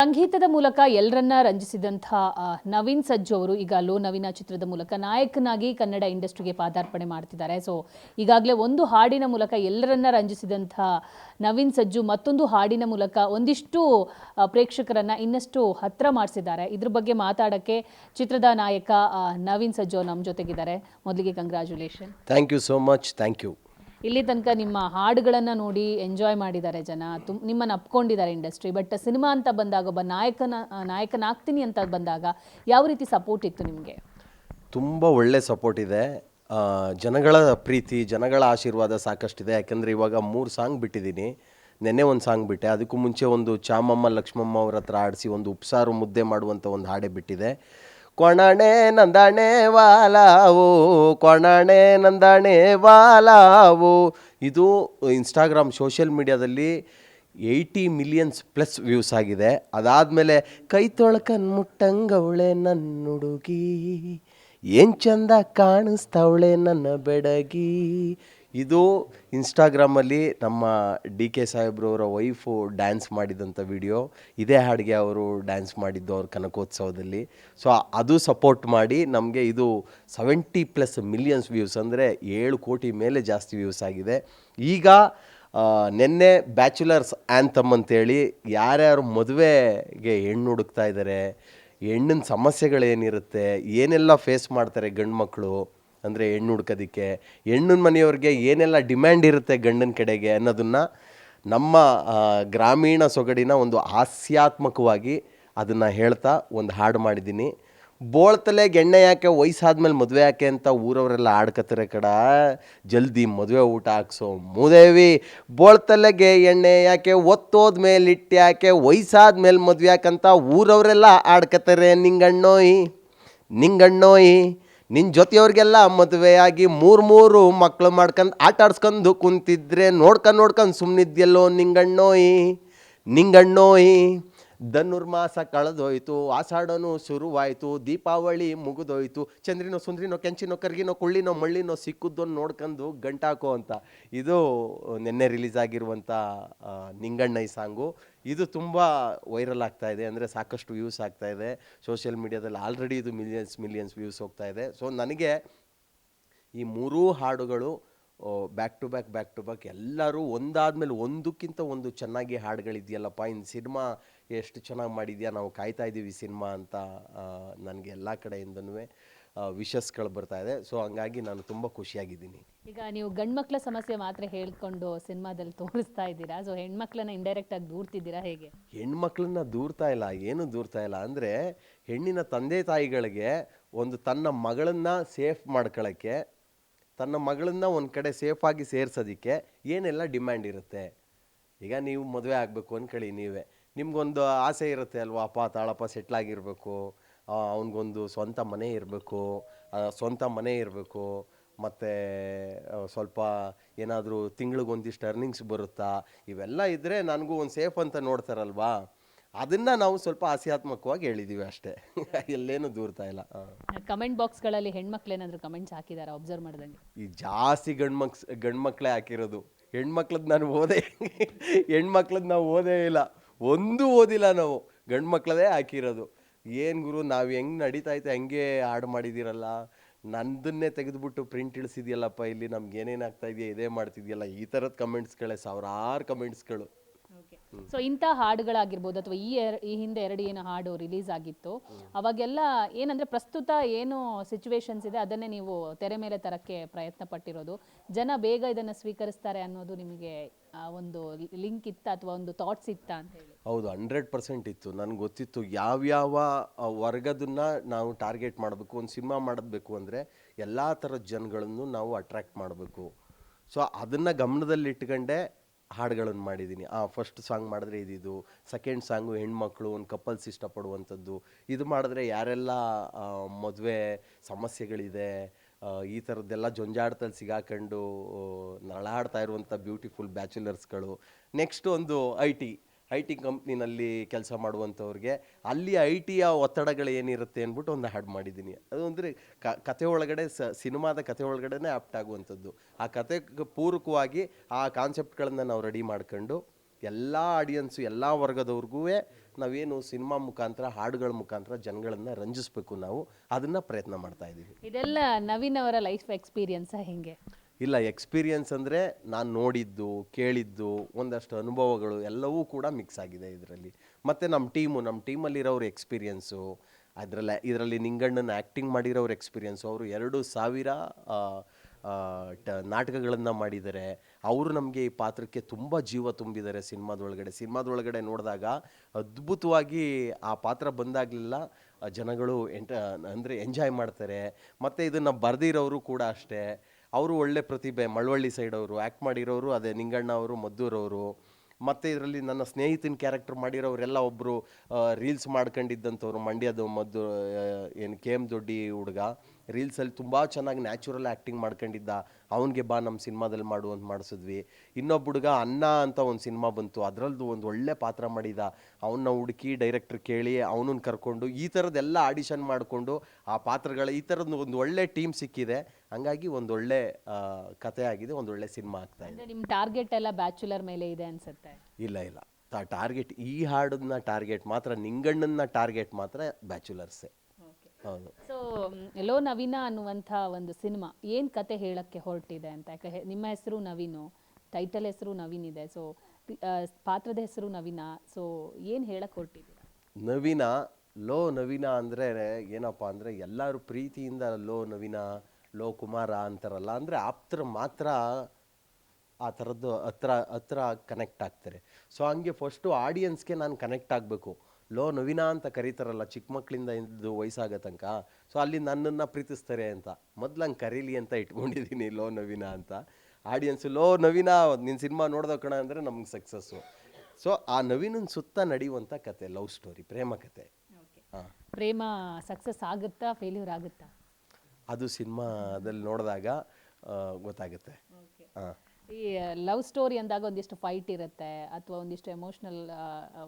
ಸಂಗೀತದ ಮೂಲಕ ಎಲ್ಲರನ್ನ ರಂಜಿಸಿದಂತಹ ನವೀನ್ ಸಜ್ಜು ಅವರು ಈಗ ಲೋ ನವೀನ ಚಿತ್ರದ ಮೂಲಕ ನಾಯಕನಾಗಿ ಕನ್ನಡ ಇಂಡಸ್ಟ್ರಿಗೆ ಪಾದಾರ್ಪಣೆ ಮಾಡ್ತಿದ್ದಾರೆ. ಸೊ ಈಗಾಗಲೇ ಒಂದು ಹಾಡಿನ ಮೂಲಕ ಎಲ್ಲರನ್ನ ರಂಜಿಸಿದಂತಹ ನವೀನ್ ಸಜ್ಜು ಮತ್ತೊಂದು ಹಾಡಿನ ಮೂಲಕ ಒಂದಿಷ್ಟು ಪ್ರೇಕ್ಷಕರನ್ನ ಇನ್ನಷ್ಟು ಹತ್ರ ಮಾಡಿಸಿದ್ದಾರೆ. ಇದ್ರ ಬಗ್ಗೆ ಮಾತಾಡಕ್ಕೆ ಚಿತ್ರದ ನಾಯಕ ನವೀನ್ ಸಜ್ಜು ನಮ್ಮ ಜೊತೆಗಿದ್ದಾರೆ. ಮೊದಲಿಗೆ congratulation. Thank you so much. Thank you. ಇಲ್ಲಿ ತನಕ ನಿಮ್ಮ ಹಾಡುಗಳನ್ನು ನೋಡಿ ಎಂಜಾಯ್ ಮಾಡಿದ್ದಾರೆ ಜನ, ನಿಮ್ಮನ್ನು ಅಪ್ಕೊಂಡಿದ್ದಾರೆ ಇಂಡಸ್ಟ್ರಿ. ಬಟ್ ಸಿನಿಮಾ ಅಂತ ಬಂದಾಗ ಒಬ್ಬ ನಾಯಕನಾಗ್ತೀನಿ ಅಂತ ಬಂದಾಗ ಯಾವ ರೀತಿ ಸಪೋರ್ಟ್ ಇತ್ತು ನಿಮಗೆ? ತುಂಬ ಒಳ್ಳೆ ಸಪೋರ್ಟ್ ಇದೆ. ಜನಗಳ ಪ್ರೀತಿ, ಜನಗಳ ಆಶೀರ್ವಾದ ಸಾಕಷ್ಟಿದೆ. ಯಾಕೆಂದರೆ ಇವಾಗ 3 ಸಾಂಗ್ ಬಿಟ್ಟಿದ್ದೀನಿ. ನೆನ್ನೆ ಒಂದು ಸಾಂಗ್ ಬಿಟ್ಟೆ. ಅದಕ್ಕೂ ಮುಂಚೆ ಒಂದು ಚಾಮಮ್ಮ ಲಕ್ಷ್ಮಮ್ಮ ಅವ್ರ ಹತ್ರ ಆಡಿಸಿ ಒಂದು ಉಪ್ಸಾರು ಮುದ್ದೆ ಮಾಡುವಂಥ ಒಂದು ಹಾಡೆ ಬಿಟ್ಟಿದೆ. ಕೊಣಣೆ ನಂದಣೆ ವಾಲಾವು, ಕೊಣಣೆ ನಂದಣೆ ವಾಲಾವು. ಇದು ಇನ್ಸ್ಟಾಗ್ರಾಮ್ ಸೋಷಿಯಲ್ ಮೀಡಿಯಾದಲ್ಲಿ 80 ಮಿಲಿಯನ್ಸ್ ಪ್ಲಸ್ ವ್ಯೂಸ್ ಆಗಿದೆ. ಅದಾದಮೇಲೆ ಕೈ ತೊಳ್ಕನ್ ಮುಟ್ಟಂಗವಳೆ ನನ್ನುಡುಗಿ, ಏನು ಚಂದ ಕಾಣಿಸ್ತವಳೆ ನನ್ನ ಬೆಡಗಿ. ಇದು ಇನ್ಸ್ಟಾಗ್ರಾಮಲ್ಲಿ ನಮ್ಮ DK ಸಾಹೇಬ್ರವರ ವೈಫು ಡ್ಯಾನ್ಸ್ ಮಾಡಿದಂಥ ವಿಡಿಯೋ. ಇದೇ ಹಾಡಿಗೆ ಅವರು ಡ್ಯಾನ್ಸ್ ಮಾಡಿದ್ದು ಅವ್ರ ಕನಕೋತ್ಸವದಲ್ಲಿ. ಸೊ ಅದು ಸಪೋರ್ಟ್ ಮಾಡಿ ನಮಗೆ ಇದು 70+ ಮಿಲಿಯನ್ಸ್ ವ್ಯೂಸ್, ಅಂದರೆ 7 ಕೋಟಿ ಮೇಲೆ ಜಾಸ್ತಿ ವ್ಯೂಸ್ ಆಗಿದೆ. ಈಗ ನಿನ್ನೆ ಬ್ಯಾಚುಲರ್ಸ್ ಆ್ಯಂಥಮ್ ಅಂತೇಳಿ ಯಾರ್ಯಾರು ಮದುವೆಗೆ ಹೆಣ್ಣು ಹುಡುಕ್ತಾ ಇದ್ದಾರೆ, ಹೆಣ್ಣಿನ ಸಮಸ್ಯೆಗಳೇನಿರುತ್ತೆ, ಏನೆಲ್ಲ ಫೇಸ್ ಮಾಡ್ತಾರೆ ಗಂಡು ಮಕ್ಕಳು ಅಂದರೆ ಹೆಣ್ಣು ಹುಡ್ಕೋದಕ್ಕೆ, ಹೆಣ್ಣಿನ ಮನೆಯವ್ರಿಗೆ ಏನೆಲ್ಲ ಡಿಮ್ಯಾಂಡ್ ಇರುತ್ತೆ ಗಂಡನ ಕಡೆಗೆ ಅನ್ನೋದನ್ನು ನಮ್ಮ ಗ್ರಾಮೀಣ ಸೊಗಡಿನ ಒಂದು ಹಾಸ್ಯಾತ್ಮಕವಾಗಿ ಅದನ್ನು ಹೇಳ್ತಾ ಒಂದು ಹಾಡು ಮಾಡಿದ್ದೀನಿ. ಬೋಳ್ತಲೆಗೆ ಎಣ್ಣೆ ಯಾಕೆ, ವಯಸ್ಸಾದ್ಮೇಲೆ ಮದುವೆ ಯಾಕೆ ಅಂತ ಊರವರೆಲ್ಲ ಆಡ್ಕತ್ತಾರೆ ಕಡ, ಜಲ್ದಿ ಮದುವೆ ಊಟ ಹಾಕ್ಸೋ ಮೂದೇವಿ. ಬೋಳ್ತಲೆಗೆ ಎಣ್ಣೆ ಯಾಕೆ, ಒತ್ತೋದ್ಮೇಲೆ ಇಟ್ಟು ಯಾಕೆ, ವಯಸ್ಸಾದ್ಮೇಲೆ ಮದುವೆ ಯಾಕಂತ ಊರವರೆಲ್ಲ ಆಡ್ಕತ್ತಾರೆ. ನಿಂಗಣ್ಣೋಯ್ ನಿಂಗಣ್ಣೋಯ್, ನಿನ್ನ ಜೊತೆಯವ್ರಿಗೆಲ್ಲ ಮದುವೆಯಾಗಿ 3 ಮಕ್ಕಳು ಮಾಡ್ಕೊಂಡು ಆಟ ಆಡ್ಸ್ಕೊಂಡು ಕುಂತಿದ್ರೆ ನೋಡ್ಕೊಂಡು ಸುಮ್ಮನಿದ್ಯಲ್ಲೋ ನಿಂಗಣ್ಣೋಯ್ ನಿಂಗಣ್ಣೋಯ್. ಧನುರ್ಮಾಸ ಕಳೆದೋಯ್ತು, ಆಷಾಢನೂ ಶುರುವಾಯಿತು, ದೀಪಾವಳಿ ಮುಗಿದೋಯ್ತು, ಚಂದ್ರಿನೋ ಸುಂದ್ರಿನೋ ಕೆಂಚಿನೋ ಕರ್ಗಿನೋ ಕುಳ್ಳಿನೋ ಮಳ್ಳಿನೋ ಸಿಕ್ಕುದನ್ನು ನೋಡ್ಕೊಂಡು ಗಂಟಾಕೋ ಅಂತ. ಇದು ನಿನ್ನೆ ರಿಲೀಸ್ ಆಗಿರುವಂಥ ನಿಂಗಣ್ಣ ಈ ಸಾಂಗು. ಇದು ತುಂಬ ವೈರಲ್ ಆಗ್ತಾ ಇದೆ, ಅಂದರೆ ಸಾಕಷ್ಟು ವ್ಯೂಸ್ ಆಗ್ತಾ ಇದೆ ಸೋಷಿಯಲ್ ಮೀಡಿಯಾದಲ್ಲಿ. ಆಲ್ರೆಡಿ ಇದು ಮಿಲಿಯನ್ಸ್ ವ್ಯೂಸ್ ಹೋಗ್ತಾ ಇದೆ. ಸೊ ನನಗೆ ಈ 3 ಹಾಡುಗಳು ಬ್ಯಾಕ್ ಟು ಬ್ಯಾಕ್ ಎಲ್ಲರೂ ಒಂದಾದ್ಮೇಲೆ ಒಂದಕ್ಕಿಂತ ಒಂದು ಚೆನ್ನಾಗಿ ಹಾಡುಗಳಿದೆಯಲ್ಲಪ್ಪ, ಇನ್ನು ಸಿನಿಮಾ ಎಷ್ಟು ಚೆನ್ನಾಗಿ ಮಾಡಿದ್ಯಾ, ನಾವು ಕಾಯ್ತಾ ಇದ್ದೀವಿ ಸಿನಿಮಾ ಅಂತ ನನಗೆ ಎಲ್ಲ ಕಡೆಯಿಂದನೂ ವಿಶಸ್ಗಳು ಬರ್ತಾ ಇದೆ. ಸೊ ಹಂಗಾಗಿ ನಾನು ತುಂಬ ಖುಷಿಯಾಗಿದ್ದೀನಿ. ಈಗ ನೀವು ಗಂಡು ಮಕ್ಕಳ ಸಮಸ್ಯೆ ಮಾತ್ರ ಹೇಳ್ಕೊಂಡು ಸಿನಿಮಾದಲ್ಲಿ ತೋರಿಸ್ತಾ ಇದ್ದೀರಾ, ಸೊ ಹೆಣ್ಮಕ್ಳನ್ನ ಇಂಡೈರೆಕ್ಟಾಗಿ ದೂರ್ತಿದ್ದೀರಾ ಹೇಗೆ? ಹೆಣ್ಮಕ್ಳನ್ನ ದೂರ್ತಾ ಇಲ್ಲ, ಏನು ದೂರ್ತಾ ಇಲ್ಲ ಅಂದರೆ ಹೆಣ್ಣಿನ ತಂದೆ ತಾಯಿಗಳಿಗೆ ಒಂದು ತನ್ನ ಮಗಳನ್ನು ಸೇಫ್ ಮಾಡ್ಕೊಳ್ಳೋಕ್ಕೆ, ತನ್ನ ಮಗಳನ್ನ ಒಂದು ಕಡೆ ಸೇಫಾಗಿ ಸೇರ್ಸೋದಕ್ಕೆ ಏನೆಲ್ಲ ಡಿಮ್ಯಾಂಡ್ ಇರುತ್ತೆ. ಈಗ ನೀವು ಮದುವೆ ಆಗಬೇಕು ಅಂದ್ಕೊಳ್ಳಿ, ನಿಮ್ಗೊಂದು ಆಸೆ ಇರುತ್ತೆ ಅಲ್ವಾ, ಅಪ್ಪ ತಾಳಪ್ಪ ಸೆಟ್ಲಾಗಿರಬೇಕು, ಅವನಿಗೊಂದು ಸ್ವಂತ ಮನೆ ಇರಬೇಕು, ಮತ್ತು ಸ್ವಲ್ಪ ಏನಾದರೂ ತಿಂಗಳಿಗೊಂದಿಷ್ಟು ಅರ್ನಿಂಗ್ಸ್ ಬರುತ್ತಾ, ಇವೆಲ್ಲ ಇದ್ದರೆ ನನಗೂ ಒಂದು ಸೇಫ್ ಅಂತ ನೋಡ್ತಾರಲ್ವಾ. ಅದನ್ನು ನಾವು ಸ್ವಲ್ಪ ಹಾಸ್ಯಾತ್ಮಕವಾಗಿ ಹೇಳಿದ್ದೀವಿ ಅಷ್ಟೇ, ಎಲ್ಲೇನು ದೂರ್ತಾ ಇಲ್ಲ. ಕಮೆಂಟ್ ಬಾಕ್ಸ್ಗಳಲ್ಲಿ ಹೆಣ್ಮಕ್ಳು ಏನಾದರೂ ಕಮೆಂಟ್ಸ್ ಹಾಕಿದ್ದಾರೆ ಅಬ್ಸರ್ವ್ ಮಾಡ್ದಂಗೆ? ಈ ಜಾಸ್ತಿ ಗಂಡು ಮಕ್ಕಳೇ ಹಾಕಿರೋದು. ಹೆಣ್ಮಕ್ಳದ್ದು ನಾವು ಓದೇ ಇಲ್ಲ, ಒಂದೂ ಓದಿಲ್ಲ ನಾವು, ಗಂಡು ಮಕ್ಕಳದೇ ಹಾಕಿರೋದು. ಏನು ಗುರು, ನಾವು ಹೆಂಗೆ ನಡೀತಾಯ್ತು ಹಂಗೆ ಹಾಡು ಮಾಡಿದ್ದೀರಲ್ಲ, ನಂದನ್ನೇ ತೆಗೆದುಬಿಟ್ಟು ಪ್ರಿಂಟ್ ಇಳಿಸಿದ್ಯಲ್ಲಪ್ಪ, ಇಲ್ಲಿ ನಮ್ಗೆ ಏನೇನು ಆಗ್ತಾ ಇದೆಯಾ ಇದೇ ಮಾಡ್ತಿದ್ಯಲ್ಲ, ಈ ಥರದ ಕಮೆಂಟ್ಸ್ಗಳೇ, ಸಾವಿರಾರು ಕಮೆಂಟ್ಸ್ಗಳು. ಸೊ ಇಂಥ ಹಾಡುಗಳಾಗಿರ್ಬೋದು ಅಥವಾ ಈ ಹಿಂದೆ 2 ಏನು ಹಾಡು ರಿಲೀಸ್ ಆಗಿತ್ತು, ಅವಾಗೆಲ್ಲ ಏನಂದ್ರೆ ಪ್ರಸ್ತುತ ಏನು ಸಿಚುವೇಶನ್ಸ್ ಇದೆ ಅದನ್ನೇ ನೀವು ತೆರೆ ಮೇಲೆ ತರಕ್ಕೆ ಪ್ರಯತ್ನ ಪಟ್ಟಿರೋದು. ಜನ ಬೇಗ ಇದನ್ನು ಸ್ವೀಕರಿಸ್ತಾರೆ ಅನ್ನೋದು ನಿಮಗೆ ಒಂದು ಲಿಂಕ್ ಇತ್ತ ಅಥವಾ ಒಂದು ಥಾಟ್ಸ್ ಇತ್ತ ಅಂತ ಹೇಳಿ? ಹೌದು, 100% ಇತ್ತು. ನನಗೆ ಗೊತ್ತಿತ್ತು ಯಾವ್ಯಾವ ವರ್ಗದನ್ನ ನಾವು ಟಾರ್ಗೆಟ್ ಮಾಡಬೇಕು. ಒಂದು ಸಿನಿಮಾ ಮಾಡಬೇಕು ಅಂದರೆ ಎಲ್ಲ ಥರದ ಜನಗಳನ್ನು ನಾವು ಅಟ್ರ್ಯಾಕ್ಟ್ ಮಾಡಬೇಕು. ಸೊ ಅದನ್ನು ಗಮನದಲ್ಲಿ ಇಟ್ಕೊಂಡೆ ಹಾಡುಗಳನ್ನು ಮಾಡಿದ್ದೀನಿ. ಫಸ್ಟ್ ಸಾಂಗ್ ಮಾಡಿದ್ರೆ ಇದು, ಸೆಕೆಂಡ್ ಸಾಂಗು ಹೆಣ್ಮಕ್ಳು ಒಂದು ಕಪಲ್ಸ್ ಇಷ್ಟಪಡುವಂಥದ್ದು. ಇದು ಮಾಡಿದ್ರೆ ಯಾರೆಲ್ಲ ಮದುವೆ ಸಮಸ್ಯೆಗಳಿದೆ, ಈ ಥರದ್ದೆಲ್ಲ ಜೊಂಜಾಟದಲ್ಲಿ ಸಿಗಾಕೊಂಡು ನರಳಾಡ್ತಾ ಇರುವಂಥ ಬ್ಯೂಟಿಫುಲ್ ಬ್ಯಾಚುಲರ್ಸ್ಗಳು. ನೆಕ್ಸ್ಟ್ ಒಂದು ಐ ಟಿ ಕಂಪ್ನಿನಲ್ಲಿ ಕೆಲಸ ಮಾಡುವಂಥವ್ರಿಗೆ ಅಲ್ಲಿ ITಯ ಒತ್ತಡಗಳು ಏನಿರುತ್ತೆ ಅಂದ್ಬಿಟ್ಟು ಒಂದು ಹಾಡು ಮಾಡಿದ್ದೀನಿ. ಅದು ಅಂದರೆ ಕತೆ ಒಳಗಡೆ ಸಿನಿಮಾದ ಕತೆ ಒಳಗಡೆ ಆಪ್ಟ್ ಆಗುವಂಥದ್ದು. ಆ ಕತೆಗೆ ಪೂರಕವಾಗಿ ಆ ಕಾನ್ಸೆಪ್ಟ್ಗಳನ್ನು ನಾವು ರೆಡಿ ಮಾಡ್ಕೊಂಡು ಎಲ್ಲ ಆಡಿಯನ್ಸು ಎಲ್ಲ ವರ್ಗದವ್ರಿಗೂ ನಾವೇನು ಸಿನಿಮಾ ಮುಖಾಂತರ ಹಾಡುಗಳ ಮುಖಾಂತರ ಜನಗಳನ್ನು ರಂಜಿಸ್ಬೇಕು, ನಾವು ಅದನ್ನು ಪ್ರಯತ್ನ ಮಾಡ್ತಾ ಇದ್ದೀವಿ. ಇದೆಲ್ಲ ನವೀನ್ ಅವರ ಲೈಫ್ ಎಕ್ಸ್ಪೀರಿಯನ್ಸ್ ಹೆಂಗೆ? ಇಲ್ಲ, ಎಕ್ಸ್ಪೀರಿಯನ್ಸ್ ಅಂದರೆ ನಾನು ನೋಡಿದ್ದು, ಕೇಳಿದ್ದು, ಒಂದಷ್ಟು ಅನುಭವಗಳು ಎಲ್ಲವೂ ಕೂಡ ಮಿಕ್ಸ್ ಆಗಿದೆ ಇದರಲ್ಲಿ. ಮತ್ತು ನಮ್ಮ ಟೀಮಲ್ಲಿರೋರು ಎಕ್ಸ್ಪೀರಿಯನ್ಸು, ಇದರಲ್ಲಿ ನಿಂಗಣ್ಣನ ಆ್ಯಕ್ಟಿಂಗ್ ಮಾಡಿರೋರು ಎಕ್ಸ್ಪೀರಿಯನ್ಸು. ಅವರು 2000 ನಾಟಕಗಳನ್ನು ಮಾಡಿದ್ದಾರೆ. ಅವರು ನಮಗೆ ಈ ಪಾತ್ರಕ್ಕೆ ತುಂಬ ಜೀವ ತುಂಬಿದ್ದಾರೆ ಸಿನಿಮಾದೊಳಗಡೆ ನೋಡಿದಾಗ ಅದ್ಭುತವಾಗಿ ಆ ಪಾತ್ರ ಬಂದಾಗಲೆಲ್ಲ ಜನಗಳು ಅಂದರೆ ಎಂಜಾಯ್ ಮಾಡ್ತಾರೆ. ಮತ್ತು ಇದನ್ನು ಬರೆದಿರೋರು ಕೂಡ ಅಷ್ಟೇ, ಅವರು ಒಳ್ಳೆ ಪ್ರತಿಭೆ. ಮಳವಳ್ಳಿ ಸೈಡ್ ಅವರು ಆ್ಯಕ್ಟ್ ಮಾಡಿರೋರು ಅದೇ ನಿಂಗಣ್ಣ ಅವರು, ಮದ್ದೂರವರು. ಮತ್ತು ಇದರಲ್ಲಿ ನನ್ನ ಸ್ನೇಹಿತನ ಕ್ಯಾರೆಕ್ಟರ್ ಮಾಡಿರೋರೆಲ್ಲ ಒಬ್ಬರು ರೀಲ್ಸ್ ಮಾಡ್ಕೊಂಡಿದ್ದಂಥವ್ರು, ಮಂಡ್ಯದ ಏನು KM ದೊಡ್ಡಿ ಹುಡುಗ, ರೀಲ್ಸಲ್ಲಿ ತುಂಬ ಚೆನ್ನಾಗಿ ನ್ಯಾಚುರಲ್ ಆ್ಯಕ್ಟಿಂಗ್ ಮಾಡ್ಕೊಂಡಿದ್ದ. ಅವನಿಗೆ ಬಾ ನಮ್ಮ ಸಿನಿಮಾದಲ್ಲಿ ಮಾಡು ಅಂತ ಮಾಡಿಸಿದ್ವಿ. ಇನ್ನೊಬ್ಬ ಹುಡುಗ ಅನ್ನ ಅಂತ ಒಂದು ಸಿನಿಮಾ ಬಂತು, ಅದರಲ್ಲೂ ಒಂದು ಒಳ್ಳೆ ಪಾತ್ರ ಮಾಡಿದ. ಅವನ್ನ ಹುಡುಕಿ ಡೈರೆಕ್ಟ್ರ್ ಕೇಳಿ ಅವನನ್ನು ಕರ್ಕೊಂಡು ಈ ಥರದ್ದೆಲ್ಲ ಆಡಿಷನ್ ಮಾಡಿಕೊಂಡು ಆ ಈ ಥರದ್ದು ಒಂದು ಒಳ್ಳೆ ಟೀಮ್ ಸಿಕ್ಕಿದೆ. ಹಂಗಾಗಿ ಒಂದು ಒಳ್ಳೆ ಕಥೆ ಆಗಿದೆ, ಒಂದು ಒಳ್ಳೆ ಸಿನಿಮಾ ಆಗ್ತಾ ಇದೆ. ನಿಮ್ಮ ಟಾರ್ಗೆಟ್ ಎಲ್ಲ ಬ್ಯಾಚುಲರ್ ಮೇಲೆ ಇದೆ ಅನ್ಸುತ್ತೆ. ಇಲ್ಲ, ಟಾರ್ಗೆಟ್ ಈ ಹಾಡನ್ನ ಟಾರ್ಗೆಟ್ ಮಾತ್ರ, ನಿಂಗಣ್ಣನ ಟಾರ್ಗೆಟ್ ಮಾತ್ರ ಬ್ಯಾಚುಲರ್ಸೇ. ಹೌದು. ಸೊ ಲೋ ನವೀನ ಅನ್ನುವಂಥ ಒಂದು ಸಿನಿಮಾ ಏನು ಕತೆ ಹೇಳಕ್ಕೆ ಹೊರಟಿದೆ ಅಂತ? ಯಾಕೆ ನಿಮ್ಮ ಹೆಸರು ನವೀನು, ಟೈಟಲ್ ಹೆಸರು ನವೀನ್ ಇದೆ, ಸೊ ಪಾತ್ರದ ಹೆಸರು ನವೀನ, ಸೊ ಏನು ಹೇಳಕ್ಕೆ ಹೊರಟಿದ್ದೀರಾ? ಲೋ ನವೀನ ಅಂದರೆ ಏನಪ್ಪ ಅಂದರೆ, ಎಲ್ಲರೂ ಪ್ರೀತಿಯಿಂದ ಲೋ ನವೀನ, ಲೋ ಕುಮಾರ ಅಂತಾರಲ್ಲ, ಅಂದರೆ ಆಪ್ತರ ಮಾತ್ರ ಆ ಥರದ್ದು ಹತ್ರ ಕನೆಕ್ಟ್ ಆಗ್ತಾರೆ. ಸೊ ಹಂಗೆ ಫಸ್ಟು ಆಡಿಯನ್ಸ್ಗೆ ನಾನು ಕನೆಕ್ಟ್ ಆಗಬೇಕು. ಲೋ ನವೀನ ಅಂತ ಕರೀತಾರಲ್ಲ ಚಿಕ್ಕ ಮಕ್ಕಳಿಂದ ಇದ್ದು ವಯಸ್ಸಾಗೋ ತನಕ, ಸೊ ಅಲ್ಲಿ ನನ್ನನ್ನು ಪ್ರೀತಿಸ್ತಾರೆ ಅಂತ ಮೊದಲು ಹಂಗೆ ಕರೀಲಿ ಅಂತ ಇಟ್ಕೊಂಡಿದ್ದೀನಿ ಲೋ ನವೀನ ಅಂತ. ಆಡಿಯನ್ಸು ಲೋ ನವೀನ ನಿನ್ನ ಸಿನಿಮಾ ನೋಡ್ದೋ ಕಣ ಅಂದರೆ ನಮ್ಗೆ ಸಕ್ಸಸ್ಸು. ಸೊ ಆ ನವೀನನ ಸುತ್ತ ನಡೆಯುವಂಥ ಕತೆ, ಲವ್ ಸ್ಟೋರಿ, ಪ್ರೇಮ ಕತೆ. ಹಾಂ, ಪ್ರೇಮ ಸಕ್ಸಸ್ ಆಗುತ್ತಾ, ಫೇಲ್ಯೂರ್ ಆಗುತ್ತಾ? ಅದು ಸಿನಿಮಾದಲ್ಲಿ ನೋಡಿದಾಗ ಗೊತ್ತಾಗುತ್ತೆ. ಹಾಂ, ಈ ಲವ್ ಸ್ಟೋರಿ ಅಂದಾಗ ಒಂದಿಷ್ಟು ಫೈಟ್ ಇರುತ್ತೆ, ಅಥವಾ ಒಂದಿಷ್ಟು ಎಮೋಷ್ನಲ್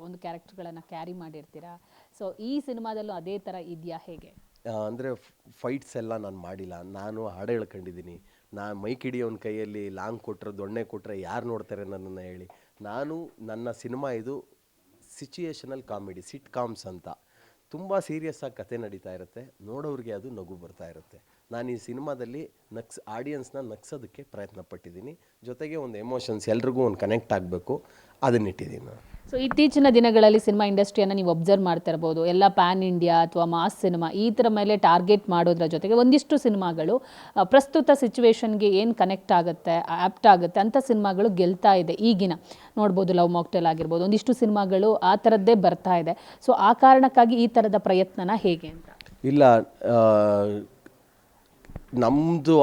ಒಂದು ಕ್ಯಾರೆಕ್ಟರ್ಗಳನ್ನು ಕ್ಯಾರಿ ಮಾಡಿರ್ತೀರಾ. ಸೊ ಈ ಸಿನಿಮಾದಲ್ಲೂ ಅದೇ ಥರ ಇದೆಯಾ, ಹೇಗೆ? ಅಂದರೆ ಫೈಟ್ಸ್ ಎಲ್ಲ ನಾನು ಮಾಡಿಲ್ಲ. ನಾನು ಹಾಡು ಹೇಳ್ಕೊಂಡಿದ್ದೀನಿ. ಮೈಕ್ ಹಿಡಿಯೋನ ಕೈಯಲ್ಲಿ ಲಾಂಗ್ ಕೊಟ್ಟರೆ, ದೊಣ್ಣೆ ಕೊಟ್ಟರೆ ಯಾರು ನೋಡ್ತಾರೆ ನನ್ನನ್ನು ಹೇಳಿ? ನನ್ನ ಸಿನಿಮಾ ಇದು ಸಿಚುಯೇಷನಲ್ ಕಾಮಿಡಿ, ಸಿಟ್ ಕಾಮ್ಸ್ ಅಂತ. ತುಂಬ ಸೀರಿಯಸ್ಸಾಗಿ ಕತೆ ನಡೀತಾ ಇರುತ್ತೆ, ನೋಡೋರಿಗೆ ಅದು ನಗು ಬರ್ತಾ ಇರುತ್ತೆ. ನಾನು ಈ ಸಿನಿಮಾದಲ್ಲಿ ಆಡಿಯನ್ಸ್ನ ನಗ್ಸೋದಕ್ಕೆ ಪ್ರಯತ್ನ ಪಟ್ಟಿದ್ದೀನಿ. ಜೊತೆಗೆ ಒಂದು ಎಮೋಷನ್ಸ್, ಎಲ್ರಿಗೂ ಒಂದು ಕನೆಕ್ಟ್ ಆಗಬೇಕು, ಅದನ್ನಿಟ್ಟಿದ್ದೀನಿ ನಾನು. ಸೊ ಇತ್ತೀಚಿನ ದಿನಗಳಲ್ಲಿ ಸಿನಿಮಾ ಇಂಡಸ್ಟ್ರಿಯನ್ನು ನೀವು ಒಬ್ಸರ್ವ್ ಮಾಡ್ತಾ ಇರ್ಬೋದು. ಎಲ್ಲ ಪ್ಯಾನ್ ಇಂಡಿಯಾ ಅಥವಾ ಮಾಸ್ ಸಿನಿಮಾ ಈ ಥರ ಮೇಲೆ ಟಾರ್ಗೆಟ್ ಮಾಡೋದ್ರ ಜೊತೆಗೆ ಒಂದಿಷ್ಟು ಸಿನಿಮಾಗಳು ಪ್ರಸ್ತುತ ಸಿಚುವೇಶನ್ಗೆ ಏನು ಕನೆಕ್ಟ್ ಆಗುತ್ತೆ, ಆ್ಯಪ್ಟ್ ಆಗುತ್ತೆ ಅಂಥ ಸಿನಿಮಾಗಳು ಗೆಲ್ತಾ ಇದೆ. ಈಗಿನ ನೋಡ್ಬೋದು, ಲವ್ ಮಾಕ್ಟೇಲ್ ಆಗಿರ್ಬೋದು, ಒಂದಿಷ್ಟು ಸಿನಿಮಾಗಳು ಆ ಥರದ್ದೇ ಬರ್ತಾ ಇದೆ. ಸೊ ಆ ಕಾರಣಕ್ಕಾಗಿ ಈ ಥರದ ಪ್ರಯತ್ನನ ಹೇಗೆ ಅಂತ? ಇಲ್ಲ, ನಮ್ಮದು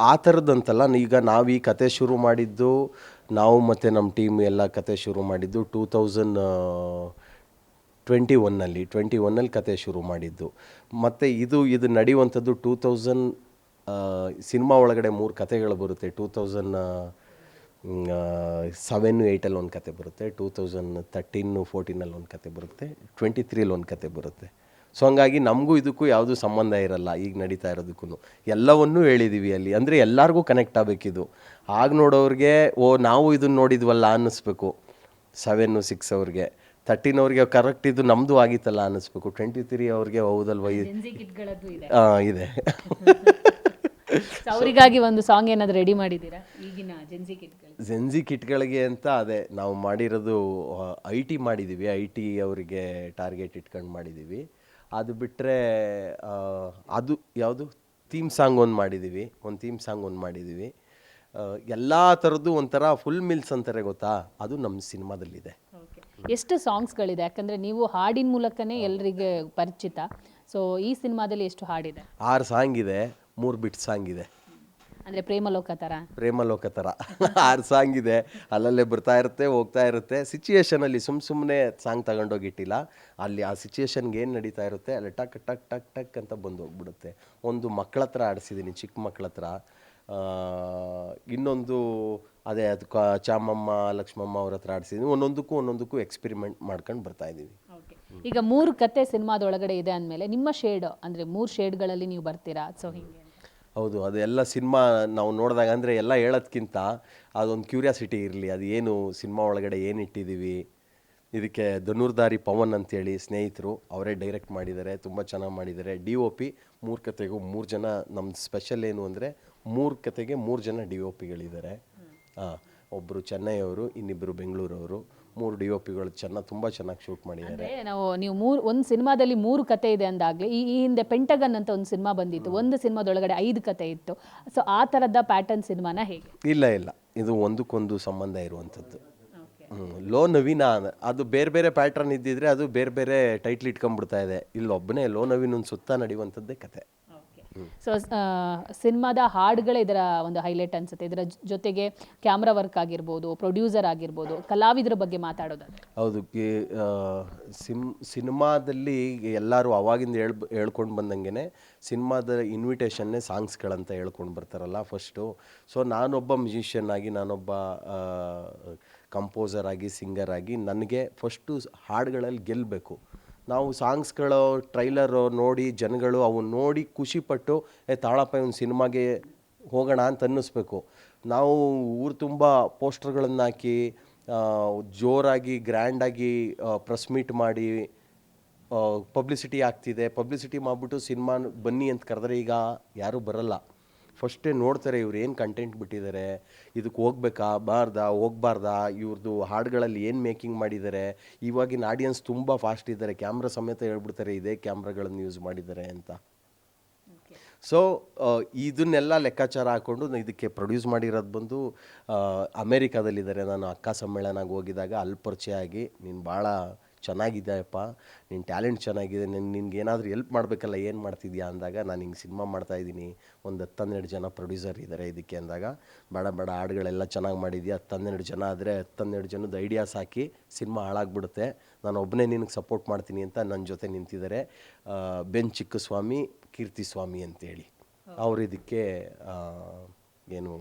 ಆ ಥರದ್ದಂತಲ್ಲ. ಈಗ ನಾವು ಈ ಕತೆ ಶುರು ಮಾಡಿದ್ದು, ನಾವು ಮತ್ತು ನಮ್ಮ ಟೀಮ್ ಎಲ್ಲ ಕತೆ ಶುರು ಮಾಡಿದ್ದು 2021ನಲ್ಲಿ ಕತೆ ಶುರು ಮಾಡಿದ್ದು. ಮತ್ತು ಇದು ನಡೆಯುವಂಥದ್ದು 2000 ಸಿನಿಮಾ ಒಳಗಡೆ 3 ಕತೆಗಳು ಬರುತ್ತೆ. 2007-8 ಒಂದು ಕತೆ ಬರುತ್ತೆ, 2013-14 ಒಂದು ಕತೆ ಬರುತ್ತೆ, 23 ಒಂದು ಕತೆ ಬರುತ್ತೆ. ಸೊ ಹಂಗಾಗಿ ನಮಗೂ ಇದಕ್ಕೂ ಯಾವುದೂ ಸಂಬಂಧ ಇರಲ್ಲ ಈಗ ನಡೀತಾ ಇರೋದಕ್ಕೂ. ಎಲ್ಲವನ್ನೂ ಹೇಳಿದ್ದೀವಿ ಅಲ್ಲಿ, ಅಂದರೆ ಎಲ್ಲರಿಗೂ ಕನೆಕ್ಟ್ ಆಗಬೇಕಿದು. ಆಗ ನೋಡೋರಿಗೆ ನಾವು ಇದನ್ನು ನೋಡಿದ್ವಲ್ಲ ಅನ್ನಿಸ್ಬೇಕು. 7-6 ಅವ್ರಿಗೆ, 13 ಅವ್ರಿಗೆ ಕರೆಕ್ಟ್ ಇದು ನಮ್ಮದು ಆಗಿತ್ತಲ್ಲ ಅನ್ನಿಸ್ಬೇಕು. 23 ಅವ್ರಿಗೆ ಹೌದಲ್ವ ಇದೆ. ಅವರಿಗಾಗಿ ಒಂದು ಸಾಂಗ್ ಏನಾದರೂ ರೆಡಿ ಮಾಡಿದ್ದೀರಾ ಈಗಿನ ಜೆನ್ಜಿ ಕಿಟ್ಗಳಿಗೆ ಅಂತ? ಅದೇ ನಾವು ಮಾಡಿರೋದು IT ಮಾಡಿದ್ದೀವಿ. IT ಅವರಿಗೆ ಟಾರ್ಗೆಟ್ ಇಟ್ಕೊಂಡು ಮಾಡಿದ್ದೀವಿ. ಅದು ಬಿಟ್ಟರೆ ಅದು ಯಾವುದು ಥೀಮ್ ಸಾಂಗ್ ಒಂದು ಮಾಡಿದ್ದೀವಿ. ಎಲ್ಲ ಥರದ್ದು ಒಂಥರ ಫುಲ್ ಮಿಲ್ಸ್ ಅಂತಾರೆ ಗೊತ್ತಾ, ಅದು ನಮ್ಮ ಸಿನಿಮಾದಲ್ಲಿದೆ. ಎಷ್ಟು ಸಾಂಗ್ಸ್ಗಳಿದೆ? ಯಾಕಂದರೆ ನೀವು ಹಾಡಿನ ಮೂಲಕನೇ ಎಲ್ಲರಿಗೆ ಪರಿಚಿತ. ಸೊ ಈ ಸಿನಿಮಾದಲ್ಲಿ ಎಷ್ಟು ಹಾಡಿದೆ? 6 ಸಾಂಗ್ ಇದೆ, 3 ಬಿಟ್ ಸಾಂಗ್ ಇದೆ. ಅಂದರೆ ಪ್ರೇಮಲೋಕ ಥರ 6 ಸಾಂಗ್ ಇದೆ. ಅಲ್ಲಲ್ಲೇ ಬರ್ತಾ ಇರುತ್ತೆ, ಹೋಗ್ತಾ ಇರುತ್ತೆ. ಸಿಚುಯೇಷನಲ್ಲಿ ಸುಮ್ಮನೆ ಸಾಂಗ್ ತಗೊಂಡೋಗಿಟ್ಟಿಲ್ಲ. ಅಲ್ಲಿ ಆ ಸಿಚುಯೇಷನ್ಗೆ ಏನು ನಡೀತಾ ಇರುತ್ತೆ ಅಲ್ಲಿ ಟಕ್ ಟಕ್ ಟಕ್ ಟಕ್ ಅಂತ ಬಂದು ಹೋಗ್ಬಿಡುತ್ತೆ. ಒಂದು ಮಕ್ಕಳ ಹತ್ರ ಆಡಿಸಿದ್ದೀನಿ, ಚಿಕ್ಕ ಮಕ್ಕಳ ಹತ್ರ. ಇನ್ನೊಂದು ಅದೇ ಅದು ಚಾಮಮ್ಮ ಲಕ್ಷ್ಮಮ್ಮ ಅವ್ರ ಹತ್ರ ಆಡಿಸಿದ್ದೀನಿ. ಒಂದೊಂದಕ್ಕೂ ಎಕ್ಸ್ಪೆರಿಮೆಂಟ್ ಮಾಡ್ಕೊಂಡು ಬರ್ತಾ ಇದ್ದೀವಿ. ಈಗ 3 ಕತೆ ಸಿನಿಮಾದೊಳಗಡೆ ಇದೆ ಅಂದಮೇಲೆ ನಿಮ್ಮ ಶೇಡ್, ಅಂದರೆ 3 ಶೇಡ್ಗಳಲ್ಲಿ ನೀವು ಬರ್ತೀರಾ. ಸೊ ಹಿಂಗೆ ಹೌದು, ಅದೆಲ್ಲ ಸಿನಿಮಾ ನಾವು ನೋಡಿದಾಗ, ಅಂದರೆ ಎಲ್ಲ ಹೇಳೋದ್ಕಿಂತ ಅದೊಂದು ಕ್ಯೂರಿಯಾಸಿಟಿ ಇರಲಿ, ಅದು ಏನು ಸಿನಿಮಾ ಒಳಗಡೆ ಏನು ಇಟ್ಟಿದ್ದೀವಿ, ಇದಕ್ಕೆ ಧನುರ್ಧಾರಿ ಪವನ್ ಅಂತೇಳಿ ಸ್ನೇಹಿತರು, ಅವರೇ ಡೈರೆಕ್ಟ್ ಮಾಡಿದ್ದಾರೆ, ತುಂಬ ಚೆನ್ನಾಗಿ ಮಾಡಿದ್ದಾರೆ. DOP 3 ಕತೆಗೂ 3 ಜನ. ನಮ್ಮ ಸ್ಪೆಷಲ್ ಏನು ಅಂದರೆ 3 ಕತೆಗೆ 3 ಜನ DOPಗಳಿದ್ದಾರೆ. ಒಬ್ಬರು ಚೆನ್ನೈಯವರು, ಇನ್ನಿಬ್ಬರು ಬೆಂಗಳೂರವರು. 3 DOPಗಳು ತುಂಬ ಚೆನ್ನಾಗಿ ಶೂಟ್ ಮಾಡಿದ್ದಾರೆ. ನೀವು ಒಂದು ಸಿನಿಮಾದಲ್ಲಿ 3 ಕತೆ ಇದೆ ಅಂದಾಗಲೇ ಈ ಹಿಂದೆ ಪೆಂಟಗನ್ ಅಂತ ಒಂದು ಸಿನಿಮಾ ಬಂದಿತ್ತು, ಒಂದು ಸಿನಿಮಾದೊಳಗಡೆ 5 ಕತೆ ಇತ್ತು. ಸೊ ಆ ಥರದ ಪ್ಯಾಟರ್ನ್ ಸಿನಿಮಾನ ಹೇಗೆ? ಇಲ್ಲ, ಇದು ಒಂದಕ್ಕೊಂದು ಸಂಬಂಧ ಇರುವಂಥದ್ದು. ಲೋ ನವೀನ ಅದು ಬೇರೆ ಬೇರೆ ಪ್ಯಾಟ್ರನ್ ಇದ್ದಿದ್ರೆ ಅದು ಬೇರೆ ಬೇರೆ ಟೈಟ್ಲ್ ಇಟ್ಕೊಂಡ್ಬಿಡ್ತಾ ಇದೆ. ಇಲ್ಲೊಬ್ಬನೇ ಲೋ ನವೀನ್ ಒಂದು ಸುತ್ತ ನಡೆಯುವಂಥದ್ದೇ ಕತೆ. ಸೊ ಸಿನಿಮಾದ ಹಾಡುಗಳೇ ಇದರ ಒಂದು ಹೈಲೈಟ್ ಅನ್ಸುತ್ತೆ. ಇದರ ಜೊತೆಗೆ ಕ್ಯಾಮ್ರಾ ವರ್ಕ್ ಆಗಿರ್ಬೋದು, ಪ್ರೊಡ್ಯೂಸರ್ ಆಗಿರ್ಬೋದು, ಕಲಾವಿದರ ಬಗ್ಗೆ ಮಾತಾಡೋದಾದ್ರೆ. ಹೌದು, ಸಿನಿಮಾದಲ್ಲಿ ಎಲ್ಲರೂ ಅವಾಗಿಂದ ಹೇಳ್ಕೊಂಡು ಬಂದಂಗೆ ಸಿನಿಮಾದ ಇನ್ವಿಟೇಷನ್ನೇ ಸಾಂಗ್ಸ್ಗಳಂತ ಹೇಳ್ಕೊಂಡು ಬರ್ತಾರಲ್ಲ ಫಸ್ಟು. ಸೊ ನಾನೊಬ್ಬ ಮ್ಯೂಸಿಷಿಯನ್ ಆಗಿ, ನಾನೊಬ್ಬ ಕಂಪೋಸರ್ ಆಗಿ, ಸಿಂಗರ್ ಆಗಿ ನನಗೆ ಫಸ್ಟು ಹಾಡುಗಳಲ್ಲಿ ಗೆಲ್ಲಬೇಕು. ನಾವು ಸಾಂಗ್ಸ್ಗಳು ಟ್ರೈಲರು ನೋಡಿ ಜನಗಳು ಅವನ್ನ ನೋಡಿ ಖುಷಿಪಟ್ಟು ತಾಳಪ್ಪ ಒಂದು ಸಿನಿಮಾಗೆ ಹೋಗೋಣ ಅಂತ ಅನ್ನಿಸ್ಬೇಕು. ನಾವು ಊರು ತುಂಬ ಪೋಸ್ಟರ್ಗಳನ್ನು ಹಾಕಿ ಜೋರಾಗಿ ಗ್ರ್ಯಾಂಡಾಗಿ ಪ್ರೆಸ್ ಮೀಟ್ ಮಾಡಿ ಪಬ್ಲಿಸಿಟಿ ಆಗ್ತಿದೆ, ಪಬ್ಲಿಸಿಟಿ ಮಾಡಿಬಿಟ್ಟು ಸಿನಿಮಾ ಬನ್ನಿ ಅಂತ ಕರೆದ್ರೆ ಈಗ ಯಾರೂ ಬರಲ್ಲ. ಫಸ್ಟೇ ನೋಡ್ತಾರೆ ಇವ್ರು ಏನು ಕಂಟೆಂಟ್ ಬಿಟ್ಟಿದ್ದಾರೆ, ಇದಕ್ಕೆ ಹೋಗ್ಬಾರ್ದಾ, ಇವ್ರದ್ದು ಹಾಡುಗಳಲ್ಲಿ ಏನು ಮೇಕಿಂಗ್ ಮಾಡಿದ್ದಾರೆ. ಇವಾಗಿನ ಆಡಿಯನ್ಸ್ ತುಂಬ ಫಾಸ್ಟ್ ಇದ್ದಾರೆ, ಕ್ಯಾಮ್ರಾ ಸಮೇತ ಹೇಳ್ಬಿಡ್ತಾರೆ ಇದೇ ಕ್ಯಾಮ್ರಾಗಳನ್ನು ಯೂಸ್ ಮಾಡಿದ್ದಾರೆ ಅಂತ. ಸೊ ಇದನ್ನೆಲ್ಲ ಲೆಕ್ಕಾಚಾರ ಹಾಕ್ಕೊಂಡು ಇದಕ್ಕೆ ಪ್ರೊಡ್ಯೂಸ್ ಮಾಡಿರೋದು ಬಂದು ಅಮೇರಿಕಾದಲ್ಲಿದ್ದಾರೆ. ನಾನು ಅಕ್ಕ ಸಮ್ಮೇಳನಕ್ಕೆ ಹೋಗಿದಾಗ ಅಲ್ಲಿ ಪರಿಚಯ ಆಗಿ, ನೀನು ಭಾಳ ಚೆನ್ನಾಗಿದೆಯಪ್ಪ, ನಿನ್ನ ಟ್ಯಾಲೆಂಟ್ ಚೆನ್ನಾಗಿದೆ, ನಿನ್ಗೆ ಏನಾದರೂ ಹೆಲ್ಪ್ ಮಾಡಬೇಕಲ್ಲ, ಏನು ಮಾಡ್ತಿದ್ಯಾ ಅಂದಾಗ ನಾನು ಹಿಂಗೆ ಸಿನಿಮಾ ಮಾಡ್ತಾಯಿದ್ದೀನಿ, ಒಂದು 10-12 ಜನ ಪ್ರೊಡ್ಯೂಸರ್ ಇದ್ದಾರೆ ಇದಕ್ಕೆ ಅಂದಾಗ, ಬೇಡ ಹಾಡುಗಳೆಲ್ಲ ಚೆನ್ನಾಗಿ ಮಾಡಿದ್ಯಾ, 10-12 ಜನ ಆದರೆ 10-12 ಜನದ ಐಡಿಯಾಸ್ ಹಾಕಿ ಸಿನಿಮಾ ಹಾಳಾಗ್ಬಿಡುತ್ತೆ, ನಾನು ಒಬ್ಬನೇ ನಿನಗೆ ಸಪೋರ್ಟ್ ಮಾಡ್ತೀನಿ ಅಂತ ನನ್ನ ಜೊತೆ ನಿಂತಿದ್ದಾರೆ ಬೆನ್ ಚಿಕ್ಕಸ್ವಾಮಿ, ಕೀರ್ತಿ ಸ್ವಾಮಿ ಅಂತೇಳಿ. ಅವರು ಇದಕ್ಕೆ ಏನು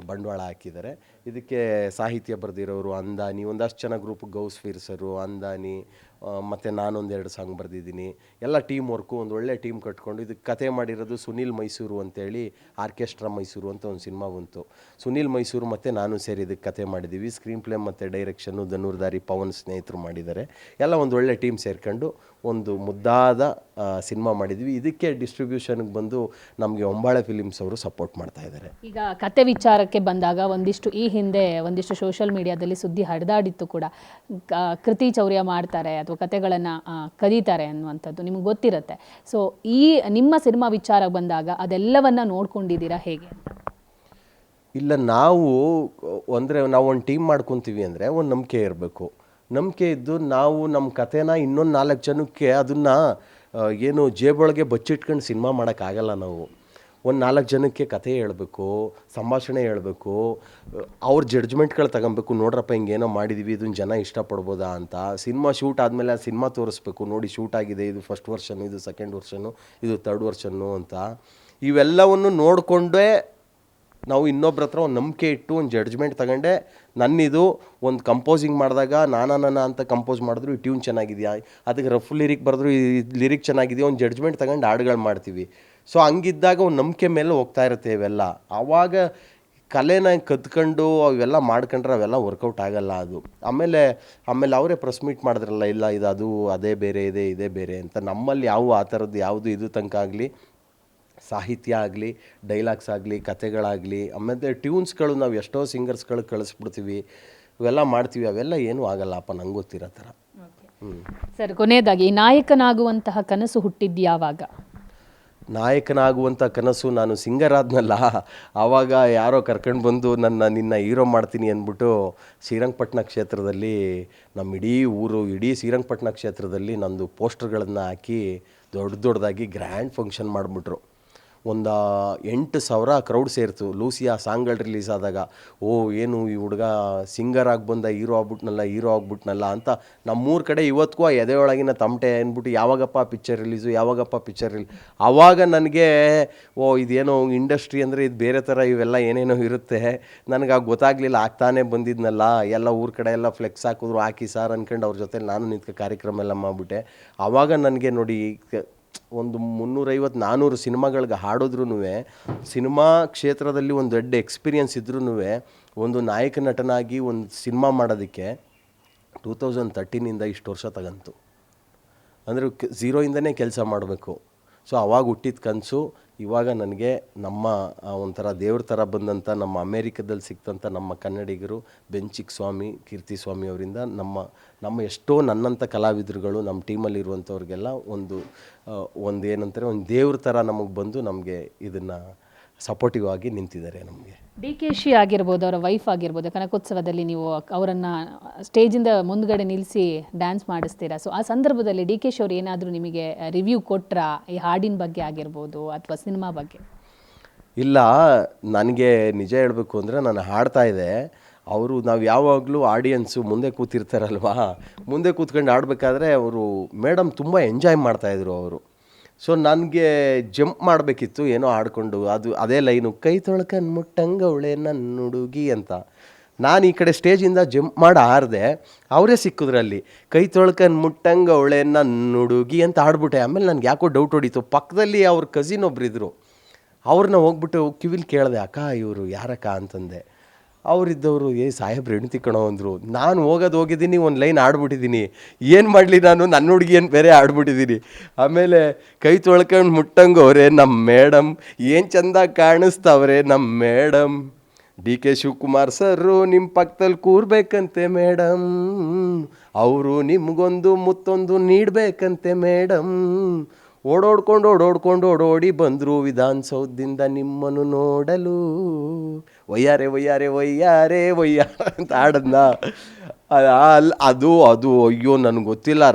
ಬಂಡವಾಳ ಹಾಕಿದ್ದಾರೆ. ಇದಕ್ಕೆ ಸಾಹಿತ್ಯ ಬರೆದಿರೋರು ಅಂದಾನಿ, ಒಂದಷ್ಟು ಜನ ಗ್ರೂಪ್, ಗೌಸ್ ಫಿರ್ಸರು, ಅಂದಾನಿ, ಮತ್ತು ನಾನೊಂದೆರಡು ಸಾಂಗ್ ಬರೆದಿದ್ದೀನಿ. ಎಲ್ಲ ಟೀಮ್ ವರ್ಕು, ಒಂದು ಒಳ್ಳೆ ಟೀಮ್ ಕಟ್ಕೊಂಡು ಇದಕ್ಕೆ ಕತೆ ಮಾಡಿರೋದು ಸುನಿಲ್ ಮೈಸೂರು ಅಂತೇಳಿ, ಆರ್ಕೆಸ್ಟ್ರಾ ಮೈಸೂರು ಅಂತ ಒಂದು ಸಿನಿಮಾ ಬಂತು. ಸುನಿಲ್ ಮೈಸೂರು ಮತ್ತು ನಾನು ಸೇರಿ ಇದಕ್ಕೆ ಕತೆ ಮಾಡಿದ್ದೀವಿ. ಸ್ಕ್ರೀನ್ ಪ್ಲೇ ಮತ್ತು ಡೈರೆಕ್ಷನ್ನು ಧನುರ್ಧಾರಿ ಪವನ್ ಸ್ನೇಹಿತರು ಮಾಡಿದ್ದಾರೆ. ಎಲ್ಲ ಒಂದು ಒಳ್ಳೆ ಟೀಮ್ ಸೇರ್ಕೊಂಡು ಒಂದು ಮುದ್ದಾದ ಸಿನಿಮಾ ಮಾಡಿದ್ವಿ. ಇದಕ್ಕೆ ಡಿಸ್ಟ್ರಿಬ್ಯೂಷನ್ಗೆ ಬಂದು ನಮಗೆ ಹೊಂಬಾಳೆ ಫಿಲಿಮ್ಸ್ ಅವರು ಸಪೋರ್ಟ್ ಮಾಡ್ತಾ ಇದ್ದಾರೆ. ಈಗ ಕತೆ ವಿಚಾರಕ್ಕೆ ಬಂದಾಗ ಈ ಹಿಂದೆ ಒಂದಿಷ್ಟು ಸೋಷಿಯಲ್ ಮೀಡಿಯಾದಲ್ಲಿ ಸುದ್ದಿ ಹರಿದಾಡಿತ್ತು ಕೂಡ, ಕೃತಿ ಚೌರ್ಯ ಮಾಡ್ತಾರೆ ಅಥವಾ ಕತೆಗಳನ್ನು ಕದೀತಾರೆ ಅನ್ನುವಂಥದ್ದು ನಿಮ್ಗೆ ಗೊತ್ತಿರುತ್ತೆ. ಸೊ ನಿಮ್ಮ ಸಿನಿಮಾ ವಿಚಾರಕ್ಕೆ ಬಂದಾಗ ಅದೆಲ್ಲವನ್ನ ನೋಡ್ಕೊಂಡಿದ್ದೀರಾ ಹೇಗೆ? ಇಲ್ಲ, ನಾವು ಒಂದು ಟೀಮ್ ಮಾಡ್ಕೊತೀವಿ ಅಂದರೆ ಒಂದು ನಂಬಿಕೆ ಇರಬೇಕು. ನಂಬಿಕೆ ಇದ್ದು ನಾವು ನಮ್ಮ ಕಥೆನ ಇನ್ನೊಂದು 4 ಜನಕ್ಕೆ ಅದನ್ನು ಏನು ಜೇಬೊಳಗೆ ಬಚ್ಚಿಟ್ಕೊಂಡು ಸಿನಿಮಾ ಮಾಡೋಕ್ಕಾಗಲ್ಲ. ನಾವು ಒಂದು 4 ಜನಕ್ಕೆ ಕಥೆ ಹೇಳಬೇಕು, ಸಂಭಾಷಣೆ ಹೇಳಬೇಕು, ಅವ್ರ ಜಡ್ಜ್ಮೆಂಟ್ಗಳು ತಗೊಬೇಕು. ನೋಡ್ರಪ್ಪ ಹಿಂಗೇನೋ ಮಾಡಿದ್ದೀವಿ, ಇದನ್ನು ಜನ ಇಷ್ಟಪಡ್ಬೋದಾ ಅಂತ. ಸಿನಿಮಾ ಶೂಟ್ ಆದಮೇಲೆ ಆ ಸಿನಿಮಾ ತೋರಿಸ್ಬೇಕು, ನೋಡಿ ಶೂಟ್ ಆಗಿದೆ, ಇದು ಫಸ್ಟ್ ವರ್ಷನ್ನು, ಇದು ಸೆಕೆಂಡ್ ವರ್ಷನ್ನು, ಇದು ಥರ್ಡ್ ವರ್ಷನ್ನು ಅಂತ. ಇವೆಲ್ಲವನ್ನು ನೋಡಿಕೊಂಡೇ ನಾವು ಇನ್ನೊಬ್ರ ಹತ್ರ ಒಂದು ನಂಬಿಕೆ ಇಟ್ಟು ಒಂದು ಜಡ್ಜ್ಮೆಂಟ್ ತಗೊಂಡೆ. ನನ್ನಿದು ಒಂದು ಕಂಪೋಸಿಂಗ್ ಮಾಡಿದಾಗ ನಾನ ಅಂತ ಕಂಪೋಸ್ ಮಾಡಿದ್ರು ಈ ಟ್ಯೂನ್ ಚೆನ್ನಾಗಿದೆಯಾ, ಅದಕ್ಕೆ ರಫ್ ಲಿರಿಕ್ ಬರೆದ್ರು ಈ ಲಿರಿಕ್ ಚೆನ್ನಾಗಿದೆಯಾ, ಒಂದು ಜಡ್ಜ್ಮೆಂಟ್ ತಗೊಂಡು ಹಾಡುಗಳು ಮಾಡ್ತೀವಿ. ಸೊ ಹಂಗಿದ್ದಾಗ ಒಂದು ನಂಬಿಕೆ ಮೇಲೆ ಹೋಗ್ತಾ ಇರುತ್ತೆ ಇವೆಲ್ಲ. ಆವಾಗ ಕಲೆನ ಕದ್ಕೊಂಡು ಅವೆಲ್ಲ ಮಾಡ್ಕೊಂಡ್ರೆ ಅವೆಲ್ಲ ವರ್ಕೌಟ್ ಆಗಲ್ಲ ಅದು. ಆಮೇಲೆ ಅವರೇ ಪ್ರೆಸ್ ಮೀಟ್ ಮಾಡಿದ್ರಲ್ಲ, ಇಲ್ಲ ಇದು ಅದು ಅದೇ ಬೇರೆ ಇದೆ, ಇದೇ ಬೇರೆ ಅಂತ. ನಮ್ಮಲ್ಲಿ ಆ ಥರದ್ದು ಯಾವುದು ಇದು ತನಕ ಆಗಲಿ, ಸಾಹಿತ್ಯ ಆಗಲಿ, ಡೈಲಾಗ್ಸ್ ಆಗಲಿ, ಕತೆಗಳಾಗಲಿ, ಆಮೇಲೆ ಟ್ಯೂನ್ಸ್ಗಳು ನಾವು ಎಷ್ಟೋ ಸಿಂಗರ್ಸ್ಗಳು ಕಳಿಸ್ಬಿಡ್ತೀವಿ, ಇವೆಲ್ಲ ಮಾಡ್ತೀವಿ, ಅವೆಲ್ಲ ಏನೂ ಆಗಲ್ಲಪ್ಪ, ನಂಗೆ ಗೊತ್ತಿರೋ ಥರ. ಸರ್, ಕೊನೆಯದಾಗಿ ನಾಯಕನಾಗುವಂತಹ ಕನಸು ಹುಟ್ಟಿದ್ದು ಯಾವಾಗ? ನಾಯಕನಾಗುವಂಥ ಕನಸು ನಾನು ಸಿಂಗರ್ ಆದ್ನಲ್ಲ, ಆವಾಗ ಯಾರೋ ಕರ್ಕೊಂಡು ಬಂದು ನಿನ್ನ ಹೀರೋ ಮಾಡ್ತೀನಿ ಅಂದ್ಬಿಟ್ಟು ಶ್ರೀರಂಗಪಟ್ಟಣ ಕ್ಷೇತ್ರದಲ್ಲಿ, ನಮ್ಮ ಇಡೀ ಶ್ರೀರಂಗಪಟ್ಟಣ ಕ್ಷೇತ್ರದಲ್ಲಿ ನಂದು ಪೋಸ್ಟರ್ಗಳನ್ನು ಹಾಕಿ ದೊಡ್ಡದಾಗಿ ಗ್ರ್ಯಾಂಡ್ ಫಂಕ್ಷನ್ ಮಾಡಿಬಿಟ್ರು. ಒಂದು 8,000 ಕ್ರೌಡ್ ಸೇರಿತು. ಲೂಸಿಯಾ ಸಾಂಗ್ಗಳು ರಿಲೀಸ್ ಆದಾಗ, ಏನು ಈ ಹುಡುಗ ಸಿಂಗರ್ ಆಗಿ ಬಂದ, ಹೀರೋ ಆಗ್ಬಿಟ್ನಲ್ಲ ಅಂತ ನಮ್ಮೂರ ಕಡೆ ಇವತ್ತಿಗೂ ಎದೆಯೊಳಗಿನ ತಮಟೆ ಅಂದ್ಬಿಟ್ಟು ಯಾವಾಗಪ್ಪ ಪಿಕ್ಚರ್ ರಿಲೀಸ್. ಆವಾಗ ನನಗೆ ಇದೇನೋ ಇಂಡಸ್ಟ್ರಿ ಅಂದರೆ ಇದು ಬೇರೆ ಥರ, ಇವೆಲ್ಲ ಏನೇನೋ ಇರುತ್ತೆ, ನನಗೆ ಗೊತ್ತಾಗಲಿಲ್ಲ. ಆಗ್ತಾನೆ ಬಂದಿದ್ನಲ್ಲ, ಎಲ್ಲ ಊರ ಕಡೆ ಎಲ್ಲ ಫ್ಲೆಕ್ಸ್ ಹಾಕಿದ್ರು, ಹಾಕಿ ಸಾರ್ ಅಂದ್ಕೊಂಡು ಅವ್ರ ಜೊತೆ ನಾನು ನಿಂತ್ಕೊ ಕಾರ್ಯಕ್ರಮ ಎಲ್ಲ ಮಾಡಿಬಿಟ್ಟೆ. ಆವಾಗ ನನಗೆ ನೋಡಿ, ಒಂದು 350-400 ಸಿನಿಮಾಗಳಿಗೆ ಹಾಡೋದ್ರೂ, ಸಿನಿಮಾ ಕ್ಷೇತ್ರದಲ್ಲಿ ಒಂದು ದೊಡ್ಡ ಎಕ್ಸ್ಪೀರಿಯನ್ಸ್ ಇದ್ರೂ, ಒಂದು ನಾಯಕ ನಟನಾಗಿ ಒಂದು ಸಿನಿಮಾ ಮಾಡೋದಕ್ಕೆ 2013 ಇಷ್ಟು ವರ್ಷ ತಗಂತು. ಅಂದರೆ ಝೀರೋಯಿಂದನೇ ಕೆಲಸ ಮಾಡಬೇಕು. ಸೊ ಅವಾಗ ಹುಟ್ಟಿದ ಕನಸು ಇವಾಗ ನನಗೆ ನಮ್ಮ ಒಂಥರ ದೇವ್ರ ಥರ ಬಂದಂಥ ನಮ್ಮ ಅಮೇರಿಕದಲ್ಲಿ ಸಿಕ್ತಂಥ ನಮ್ಮ ಕನ್ನಡಿಗರು ಬೆಂಚಿಕ್ ಸ್ವಾಮಿ, ಕೀರ್ತಿ ಸ್ವಾಮಿ ಅವರಿಂದ ನಮ್ಮ ಎಷ್ಟೋ ನನ್ನಂಥ ಕಲಾವಿದರುಗಳು ನಮ್ಮ ಟೀಮಲ್ಲಿರುವಂಥವ್ರಿಗೆಲ್ಲ ಒಂದು ಏನಂತಾರೆ ಒಂದು ದೇವ್ರ ಥರ ನಮಗೆ ಬಂದು ನಮಗೆ ಇದನ್ನು ಸಪೋರ್ಟಿವ್ ಆಗಿ ನಿಂತಿದ್ದಾರೆ ನಮಗೆ. DKಶಿ ಆಗಿರ್ಬೋದು, ಅವರ ವೈಫ್ ಆಗಿರ್ಬೋದು, ಕನಕೋತ್ಸವದಲ್ಲಿ ನೀವು ಅವರನ್ನು ಸ್ಟೇಜಿಂದ ಮುಂದ್ಗಡೆ ನಿಲ್ಲಿಸಿ ಡ್ಯಾನ್ಸ್ ಮಾಡಿಸ್ತೀರಾ. ಸೊ ಆ ಸಂದರ್ಭದಲ್ಲಿ DKಶಿ ಅವರು ಏನಾದರೂ ನಿಮಗೆ ರಿವ್ಯೂ ಕೊಟ್ರಾ ಈ ಹಾಡಿನ ಬಗ್ಗೆ ಆಗಿರ್ಬೋದು ಅಥವಾ ಸಿನಿಮಾ ಬಗ್ಗೆ? ಇಲ್ಲ, ನನಗೆ ನಿಜ ಹೇಳಬೇಕು ಅಂದರೆ ನಾನು ಹಾಡ್ತಾ ಇದ್ದೆ. ನಾವು ಯಾವಾಗಲೂ ಆಡಿಯನ್ಸು ಮುಂದೆ ಕೂತಿರ್ತಾರಲ್ವಾ, ಮುಂದೆ ಕೂತ್ಕೊಂಡು ಆಡಬೇಕಾದ್ರೆ ಮೇಡಮ್ ತುಂಬ ಎಂಜಾಯ್ ಮಾಡ್ತಾಯಿದ್ರು ಅವರು. ಸೊ ನನಗೆ ಜಂಪ್ ಮಾಡಬೇಕಿತ್ತು ಏನೋ ಆಡಿಕೊಂಡು, ಅದೇ ಲೈನು ಕೈ ತೊಳ್ಕನ್ ಮುಟ್ಟಂಗವಳೆ ನನ್ನ ಹುಡುಗಿ ಅಂತ. ನಾನು ಈ ಕಡೆ ಸ್ಟೇಜಿಂದ ಜಂಪ್ ಮಾಡಿ ಹಾರಿದೆ, ಅವರೇ ಸಿಕ್ಕಿದ್ರಲ್ಲಿ ಕೈ ತೊಳ್ಕನ್ ಮುಟ್ಟಂಗವಳೆ ನನ್ನ ಹುಡುಗಿ ಅಂತ ಆಡ್ಬಿಟ್ಟೆ. ಆಮೇಲೆ ನನಗೆ ಯಾಕೋ ಡೌಟ್ ಹೊಡೀತು. ಪಕ್ಕದಲ್ಲಿ ಅವ್ರ ಕಸಿನ್ ಒಬ್ಬರಿದ್ದರು, ಅವ್ರನ್ನ ಹೋಗ್ಬಿಟ್ಟು ಕಿವಿಲಿ ಕೇಳಿದೆ, ಅಕ್ಕ ಇವರು ಯಾರಕ್ಕ ಅಂತಂದೆ. ಅವರಿದ್ದವರು ಸಾಹೇಬ್ರು ಹೆಣ್ತಿ ಕಣೋ ಅಂದರು. ನಾನು ಹೋಗಿದ್ದೀನಿ, ಒಂದು ಲೈನ್ ಆಡ್ಬಿಟ್ಟಿದ್ದೀನಿ, ಏನು ಮಾಡಲಿ ನಾನು, ನನ್ನ ಹುಡುಗಿ ಏನು ಬೇರೆ ಆಡ್ಬಿಟ್ಟಿದ್ದೀನಿ. ಆಮೇಲೆ ಕೈ ತೊಳ್ಕೊಂಡು ಮುಟ್ಟಂಗವ್ರೆ ನಮ್ಮ ಮೇಡಮ್, ಏನು ಚೆಂದ ಕಾಣಿಸ್ತವ್ರೆ ನಮ್ಮ ಮೇಡಮ್, DK ಶಿವಕುಮಾರ್ ಸರ್ರು ನಿಮ್ಮ ಪಕ್ಕದಲ್ಲಿ ಕೂರ್ಬೇಕಂತೆ ಮೇಡಮ್, ಅವರು ನಿಮಗೊಂದು ಮುತ್ತೊಂದು ನೀಡಬೇಕಂತೆ ಮೇಡಮ್, ಓಡೋಡಿ ಬಂದರು ವಿಧಾನಸೌಧದಿಂದ ನಿಮ್ಮನ್ನು ನೋಡಲು, ಒಯ್ಯಾರೆ ಒಯ್ಯಾರೆ ಒಯ್ಯಾರೆ ಒಯ್ಯಾರೆ ಅಂತ ಆಡದ್ನ. ಅದು ಅಯ್ಯೋ ನನಗೆ ಗೊತ್ತಿಲ್ಲ,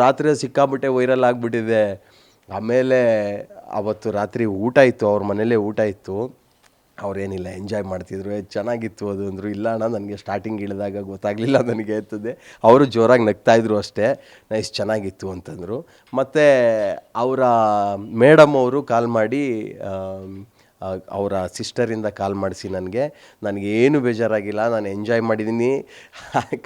ರಾತ್ರಿ ಸಿಕ್ಕಾಬಿಟ್ಟೆ ವೈರಲ್ ಆಗಿಬಿಟ್ಟಿದೆ. ಆಮೇಲೆ ಅವತ್ತು ರಾತ್ರಿ ಊಟ ಇತ್ತು, ಅವ್ರ ಮನೇಲೇ ಊಟ ಇತ್ತು. ಅವರೇನಿಲ್ಲ ಎಂಜಾಯ್ ಮಾಡ್ತಿದ್ರು, ಚೆನ್ನಾಗಿತ್ತು ಅದು ಅಂದರು. ಇಲ್ಲ ಅಣ್ಣ ನನಗೆ ಸ್ಟಾರ್ಟಿಂಗ್ ಇಳಿದಾಗ ಗೊತ್ತಾಗಲಿಲ್ಲ ನನಗೆ ಅಂತಂದೆ. ಅವರು ಜೋರಾಗಿ ನಗ್ತಾಯಿದ್ರು ಅಷ್ಟೇ, ನೈಸ್ ಚೆನ್ನಾಗಿತ್ತು ಅಂತಂದರು. ಮತ್ತು ಅವರ ಮೇಡಮ್ ಅವರು ಕಾಲ್ ಮಾಡಿ ಅವರ ಸಿಸ್ಟರಿಂದ ಕಾಲ್ ಮಾಡಿಸಿ ನನಗೇನು ಬೇಜಾರಾಗಿಲ್ಲ, ನಾನು ಎಂಜಾಯ್ ಮಾಡಿದ್ದೀನಿ.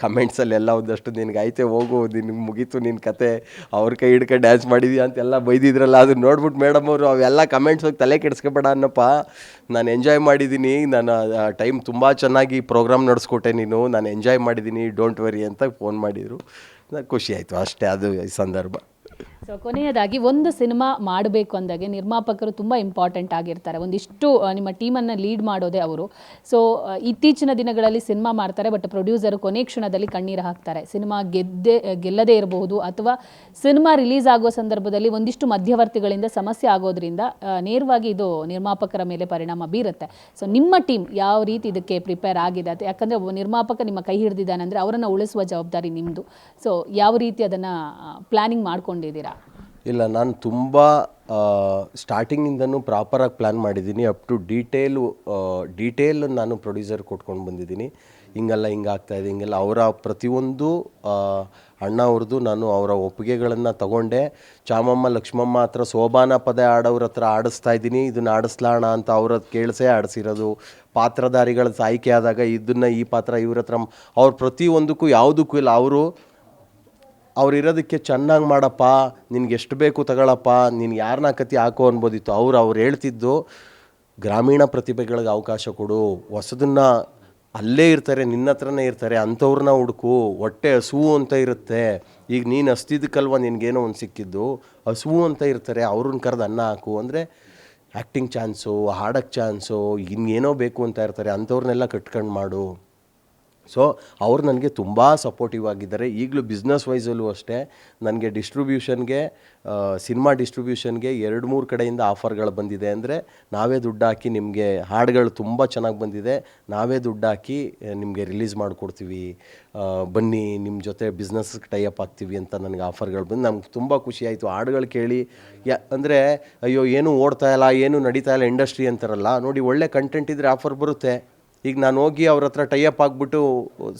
ಕಮೆಂಟ್ಸಲ್ಲೆಲ್ಲ ಒಂದಷ್ಟು ನಿನಗೆ ಐತೆ ಹೋಗು, ನಿನಗೆ ಮುಗೀತು ನಿನ್ನ ಕತೆ, ಅವ್ರ ಕೈ ಹಿಡ್ಕೊಂಡು ಡ್ಯಾನ್ಸ್ ಮಾಡಿದ್ಯಾ ಅಂತೆಲ್ಲ ಬೈದಿದ್ರಲ್ಲ, ಅದನ್ನ ನೋಡ್ಬಿಟ್ಟು ಮೇಡಮ್ ಅವರು ಅವೆಲ್ಲ ಕಮೆಂಟ್ಸ್ ಹೋಗಿ ತಲೆ ಕೆಡಿಸ್ಕೊಬೇಡ ಅನ್ನಪ್ಪ, ನಾನು ಎಂಜಾಯ್ ಮಾಡಿದ್ದೀನಿ, ನಾನು ಟೈಮ್ ತುಂಬ ಚೆನ್ನಾಗಿ ಪ್ರೋಗ್ರಾಮ್ ನಡೆಸ್ಕೊಟ್ಟೆ ನೀನು, ನಾನು ಎಂಜಾಯ್ ಮಾಡಿದ್ದೀನಿ, ಡೋಂಟ್ ವರಿ ಅಂತ ಫೋನ್ ಮಾಡಿದರು. ಖುಷಿ ಆಯಿತು ಅಷ್ಟೇ, ಅದು ಈ ಸಂದರ್ಭ. ಸೊ ಕೊನೆಯದಾಗಿ, ಒಂದು ಸಿನಿಮಾ ಮಾಡಬೇಕು ಅಂದಾಗೆ ನಿರ್ಮಾಪಕರು ತುಂಬ ಇಂಪಾರ್ಟೆಂಟ್ ಆಗಿರ್ತಾರೆ. ಒಂದಿಷ್ಟು ನಿಮ್ಮ ಟೀಮನ್ನು ಲೀಡ್ ಮಾಡೋದೇ ಅವರು. ಸೊ ಇತ್ತೀಚಿನ ದಿನಗಳಲ್ಲಿ ಸಿನಿಮಾ ಮಾಡ್ತಾರೆ, ಬಟ್ ಪ್ರೊಡ್ಯೂಸರು ಕೊನೆ ಕ್ಷಣದಲ್ಲಿ ಕಣ್ಣೀರು ಹಾಕ್ತಾರೆ. ಸಿನಿಮಾ ಗೆಲ್ಲದೇ ಇರಬಹುದು, ಅಥವಾ ಸಿನಿಮಾ ರಿಲೀಸ್ ಆಗೋ ಸಂದರ್ಭದಲ್ಲಿ ಒಂದಿಷ್ಟು ಮಧ್ಯವರ್ತಿಗಳಿಂದ ಸಮಸ್ಯೆ ಆಗೋದ್ರಿಂದ ನೇರವಾಗಿ ಇದು ನಿರ್ಮಾಪಕರ ಮೇಲೆ ಪರಿಣಾಮ ಬೀರುತ್ತೆ. ಸೊ ನಿಮ್ಮ ಟೀಮ್ ಯಾವ ರೀತಿ ಇದಕ್ಕೆ ಪ್ರಿಪೇರ್ ಆಗಿದೆ? ಯಾಕಂದರೆ ಒಬ್ಬ ನಿರ್ಮಾಪಕ ನಿಮ್ಮ ಕೈ ಹಿಡಿದಿದ್ದಾನೆ ಅಂದರೆ ಅವರನ್ನು ಉಳಿಸುವ ಜವಾಬ್ದಾರಿ ನಿಮ್ಮದು. ಸೊ ಯಾವ ರೀತಿ ಅದನ್ನು ಪ್ಲ್ಯಾನಿಂಗ್ ಮಾಡ್ಕೊಂಡಿದ್ದೀರಾ? ಇಲ್ಲ, ನಾನು ತುಂಬ ಸ್ಟಾರ್ಟಿಂಗಿಂದನೂ ಪ್ರಾಪರಾಗಿ ಪ್ಲ್ಯಾನ್ ಮಾಡಿದ್ದೀನಿ. ಅಪ್ ಟು ಡೀಟೇಲ್ ನಾನು ಪ್ರೊಡ್ಯೂಸರ್ ಕೊಟ್ಕೊಂಡು ಬಂದಿದ್ದೀನಿ. ಹಿಂಗಲ್ಲ, ಹಿಂಗಾಗ್ತಾಯಿದೆ, ಹಿಂಗೆಲ್ಲ ಅವರ ಪ್ರತಿಯೊಂದು ಅಣ್ಣ ಅವ್ರದ್ದು ನಾನು ಅವರ ಒಪ್ಪಿಗೆಗಳನ್ನು ತಗೊಂಡೆ. ಚಾಮಮ್ಮ ಲಕ್ಷ್ಮಮ್ಮ ಹತ್ರ ಸೋಬಾನ ಪದ ಆಡೋರ ಹತ್ರ ಆಡಿಸ್ತಾ ಇದ್ದೀನಿ, ಇದನ್ನು ಆಡಿಸ್ಲಾಣ ಅಂತ ಅವ್ರ ಕೇಳಿಸೇ ಆಡಿಸಿರೋದು. ಪಾತ್ರಧಾರಿಗಳ ಆಯ್ಕೆ ಆದಾಗ ಈ ಪಾತ್ರ ಇವ್ರ ಹತ್ರ, ಅವ್ರ ಪ್ರತಿಯೊಂದಕ್ಕೂ ಯಾವುದಕ್ಕೂ ಇಲ್ಲ, ಅವ್ರು ಇರೋದಕ್ಕೆ ಚೆನ್ನಾಗಿ ಮಾಡಪ್ಪ, ನಿನ್ಗೆ ಎಷ್ಟು ಬೇಕು ತಗೊಳಪ್ಪ, ನೀನು ಯಾರನ್ನ ಕತಿ ಹಾಕೋ ಅನ್ಬೋದಿತ್ತು. ಅವ್ರು ಹೇಳ್ತಿದ್ದು, ಗ್ರಾಮೀಣ ಪ್ರತಿಭೆಗಳಿಗೆ ಅವಕಾಶ ಕೊಡು, ಹೊಸದನ್ನು ಅಲ್ಲೇ ಇರ್ತಾರೆ, ನಿನ್ನ ಹತ್ರನೇ ಇರ್ತಾರೆ, ಅಂಥವ್ರನ್ನ ಹುಡುಕು, ಹೊಟ್ಟೆ ಹಸುವು ಅಂತ ಇರುತ್ತೆ. ಈಗ ನೀನು ಹಸ್ತಿದ್ದಕ್ಕಲ್ವ ನಿನಗೇನೋ ಒಂದು ಸಿಕ್ಕಿದ್ದು, ಹಸುವು ಅಂತ ಇರ್ತಾರೆ, ಅವ್ರನ್ನ ಕರೆದು ಅನ್ನ ಹಾಕು ಅಂದರೆ ಆ್ಯಕ್ಟಿಂಗ್ ಚಾನ್ಸು, ಹಾಡೋಕ್ಕೆ ಚಾನ್ಸು, ಇನ್ನೇನೋ ಬೇಕು ಅಂತ ಇರ್ತಾರೆ, ಅಂಥವ್ರನ್ನೆಲ್ಲ ಕಟ್ಕೊಂಡು ಮಾಡು. ಸೊ ಅವ್ರು ನನಗೆ ತುಂಬ ಸಪೋರ್ಟಿವ್ ಆಗಿದ್ದಾರೆ. ಈಗಲೂ ಬಿಸ್ನೆಸ್ ವೈಸಲ್ಲೂ ಅಷ್ಟೇ ನನಗೆ ಸಿನಿಮಾ ಡಿಸ್ಟ್ರಿಬ್ಯೂಷನ್ಗೆ 2-3 ಕಡೆಯಿಂದ ಆಫರ್ಗಳು ಬಂದಿದೆ. ಅಂದರೆ ನಾವೇ ದುಡ್ಡು ಹಾಕಿ, ನಿಮಗೆ ಹಾಡುಗಳು ತುಂಬ ಚೆನ್ನಾಗಿ ಬಂದಿದೆ, ನಾವೇ ದುಡ್ಡು ಹಾಕಿ ನಿಮಗೆ ರಿಲೀಸ್ ಮಾಡಿಕೊಡ್ತೀವಿ, ಬನ್ನಿ ನಿಮ್ಮ ಜೊತೆ ಬಿಸ್ನೆಸ್ಗೆ ಟೈಅಪ್ ಆಗ್ತೀವಿ ಅಂತ ನನಗೆ ಆಫರ್ಗಳು ಬಂದು ನಮ್ಗೆ ತುಂಬ ಖುಷಿ ಆಯಿತು. ಹಾಡುಗಳು ಕೇಳಿ ಅಂದರೆ ಅಯ್ಯೋ ಏನೂ ಓಡ್ತಾ ಇಲ್ಲ, ಏನೂ ನಡೀತಾ ಇಲ್ಲ ಇಂಡಸ್ಟ್ರಿ ಅಂತಾರಲ್ಲ, ನೋಡಿ ಒಳ್ಳೆ ಕಂಟೆಂಟ್ ಇದ್ದರೆ ಆಫರ್ ಬರುತ್ತೆ. ಈಗ ನಾನು ಹೋಗಿ ಅವ್ರ ಹತ್ರ ಟೈಅಪ್ ಆಗಿಬಿಟ್ಟು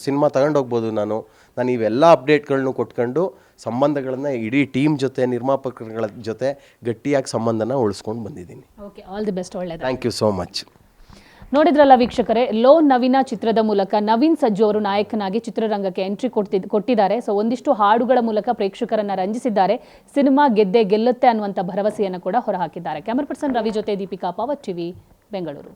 ಸಿನಿಮಾ ತಗೊಂಡೋಗ್ಬೋದು. ನಾನು ಇವೆಲ್ಲ ಅಪ್ಡೇಟ್ಗಳನ್ನೂ ಕೊಟ್ಕೊಂಡು ಸಂಬಂಧಗಳನ್ನು ಇಡೀ ಟೀಮ್ ಜೊತೆ, ನಿರ್ಮಾಪಕರುಗಳ ಜೊತೆ ಗಟ್ಟಿಯಾಗಿ ಸಂಬಂಧನ ಉಳಿಸ್ಕೊಂಡು ಬಂದಿದ್ದೀನಿ. Okay, all the best. ಒಳ್ಳೆಯದು. Thank you so much. ನೋಡಿದ್ರಲ್ಲ ವೀಕ್ಷಕರೇ, ಲೋ ನವೀನ ಚಿತ್ರದ ಮೂಲಕ ನವೀನ್ ಸಜ್ಜು ಅವರು ನಾಯಕನಾಗಿ ಚಿತ್ರರಂಗಕ್ಕೆ ಎಂಟ್ರಿ ಕೊಟ್ಟಿದ್ದಾರೆ. ಸೊ ಒಂದಿಷ್ಟು ಹಾಡುಗಳ ಮೂಲಕ ಪ್ರೇಕ್ಷಕರನ್ನ ರಂಜಿಸಿದ್ದಾರೆ. ಸಿನಿಮಾ ಗೆಲ್ಲುತ್ತೆ ಅನ್ನುವಂಥ ಭರವಸೆಯನ್ನು ಕೂಡ ಹೊರಹಾಕಿದ್ದಾರೆ. ಕ್ಯಾಮರಾ ಪರ್ಸನ್ ರವಿ ಜೊತೆ ದೀಪಿಕಾ, ಪವರ್ ಟಿವಿ, ಬೆಂಗಳೂರು.